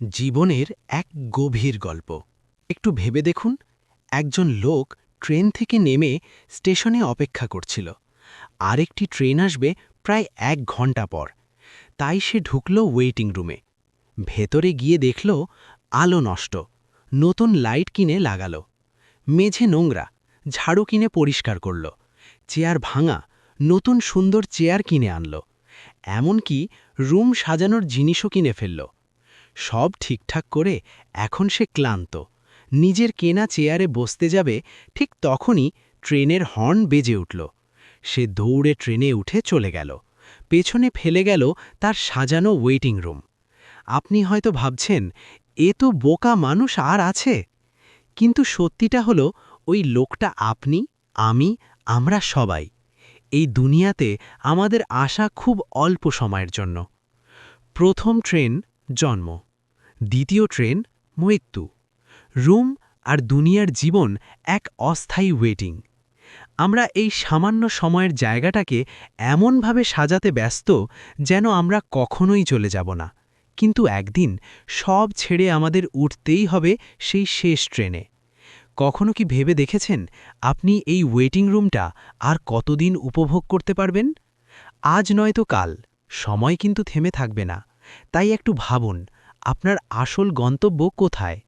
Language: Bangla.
জীবনের এক গভীর গল্প। একটু ভেবে দেখুন, একজন লোক ট্রেন থেকে নেমে স্টেশনে অপেক্ষা করছিল। আরেকটি ট্রেন আসবে প্রায় 1 ঘন্টা পর। তাই সে ঢুকল ওয়েটিং রুমে। ভেতরে গিয়ে দেখল আলো নষ্ট, নতুন লাইট কিনে লাগালো। মেঝে নোংরা, ঝাড়ু কিনে পরিষ্কার করল। চেয়ার ভাঙা, নতুন সুন্দর চেয়ার কিনে আনল। এমনকি রুম সাজানোর জিনিসও কিনে ফেলল। সব ঠিকঠাক করে এখন সে ক্লান্ত। নিজের কেনা চেয়ারে বসতে যাবে, ঠিক তখনই ট্রেনের হর্ন বেজে উঠল। সে দৌড়ে ট্রেনে উঠে চলে গেল। পেছনে ফেলে গেল তার সাজানো ওয়েটিং রুম। আপনি হয়তো ভাবছেন, এ তো বোকা মানুষ আর আছে। কিন্তু সত্যিটা হলো, ওই লোকটা আপনি, আমি, আমরা সবাই। এই দুনিয়াতে আমাদের আশা খুব অল্প সময়ের জন্য। প্রথম ট্রেন জন্ম, দ্বিতীয় ট্রেন মৃত্যু। রুম আর দুনিয়ার জীবন এক অস্থায়ী ওয়েটিং। আমরা এই সামান্য সময়ের জায়গাটাকে এমনভাবে সাজাতে ব্যস্ত যেন আমরা কখনোই চলে যাব না, কিন্তু একদিন সব ছেড়ে আমাদের উঠতেই হবে সেই শেষ ট্রেনে। কখনো কি ভেবে দেখেছেন আপনি এই ওয়েটিং রুমটা আর কতদিন উপভোগ করতে পারবেন? আজ নয়তো কাল, সময় কিন্তু থেমে থাকবে না। তাই একটু ভাবুন, আপনার আসল গন্তব্য কোথায়।